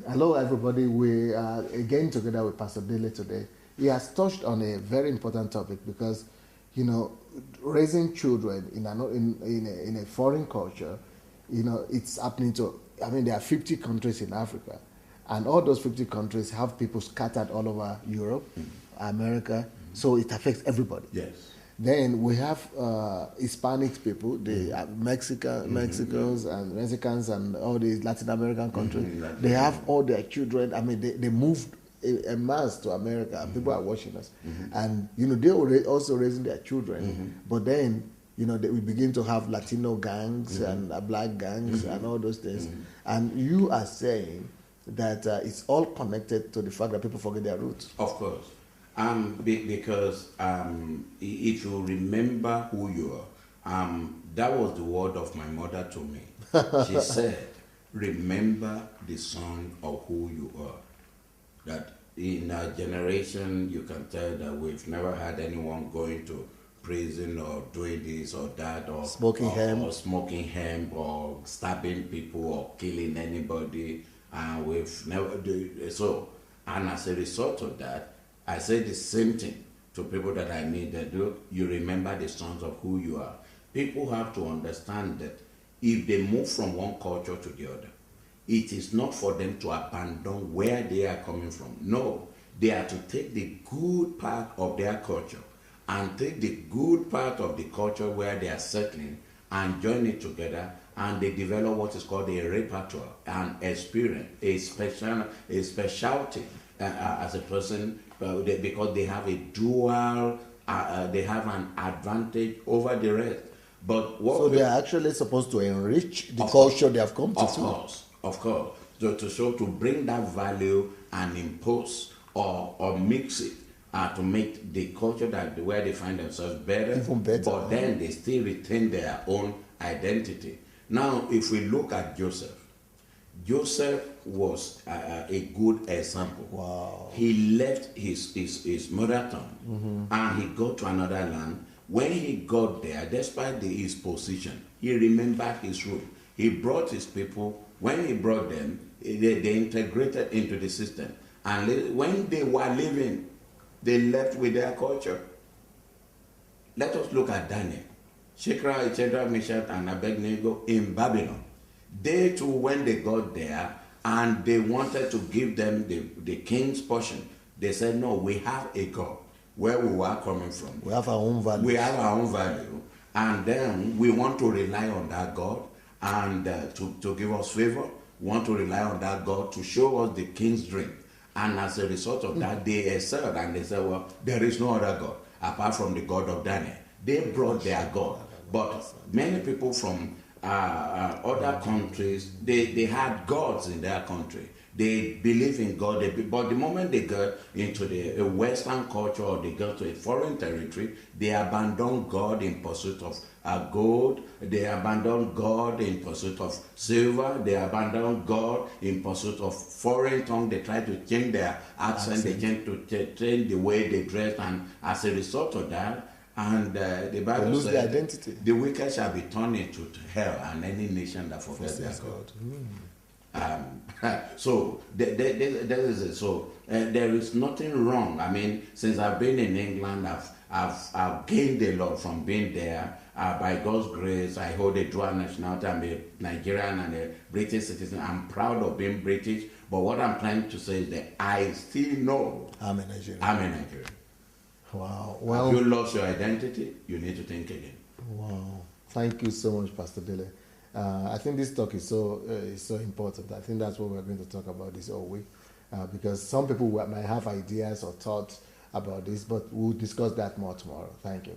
Hello, everybody. We are again together with Pastor Dele today. He has touched on a very important topic because, raising children in a foreign culture, it's happening to. I mean, there are 50 countries in Africa, and all those 50 countries have people scattered all over Europe, America. So it affects everybody. Yes. Then we have Hispanic people, the Mexicans and Mexicans and all these Latin American countries. They have all their children. I mean, they moved a mass to America. And people are watching us, and they were also raising their children. But then we begin to have Latino gangs and black gangs and all those things. And you are saying that it's all connected to the fact that people forget their roots. Of course. Because if you remember who you are, that was the word of my mother to me. She said, remember the son of who you are. That in our generation, you can tell that we've never had anyone going to prison or doing this or that, or smoking hemp or stabbing people or killing anybody. We've never do so. And as a result of that, I say the same thing to people that I meet that you remember the sons of who you are. People have to understand that if they move from one culture to the other, it is not for them to abandon where they are coming from. No, they are to take the good part of their culture and take the good part of the culture where they are settling and join it together, and they develop what is called a repertoire, an experience, a specialty as a person, because they have a dual, they have an advantage over the rest. But so they are actually supposed to enrich the culture they have come to. Of course. So to bring that value and impose or mix it to make the culture where they find themselves better. Even better. But then they still retain their own identity. Now, if we look at Joseph was a good example. Wow. He left his mother tongue and he got to another land. When he got there, despite his position, he remembered his root. He brought his people. When he brought them, they integrated into the system. And when they were leaving, they left with their culture. Let us look at Daniel, Shadrach, Meshach, and Abednego in Babylon. They too, when they got there and they wanted to give them the king's portion, they said, no, we have a God where we were coming from. We have our own value. We have our own value. And then we want to rely on that God and to give us favor. We want to rely on that God to show us the king's dream. And as a result of that, they excelled and they said, well, there is no other God apart from the God of Daniel. They brought their God. But many people from other countries, they had gods in their country. They believe in God, but the moment they go into the Western culture or they go to a foreign territory, they abandon God in pursuit of gold, they abandon God in pursuit of silver, they abandon God in pursuit of foreign tongue. They try to change their accent, they change the way they dress, and as a result of that, and the Bible lose says their identity. The wicked shall be turned into hell, and any nation that forgets their God. So there is it. So there is nothing wrong. I mean, since I've been in England, I've gained a lot from being there. By God's grace, I hold a dual nationality. I'm a Nigerian and a British citizen. I'm proud of being British. But what I'm trying to say is that I still know I'm a Nigerian. Wow. Well, if you lost your identity, you need to think again. Wow. Thank you so much, Pastor Dele. I think this talk is so important. I think that's what we're going to talk about this whole week, because some people might have ideas or thoughts about this, but we'll discuss that more tomorrow. Thank you.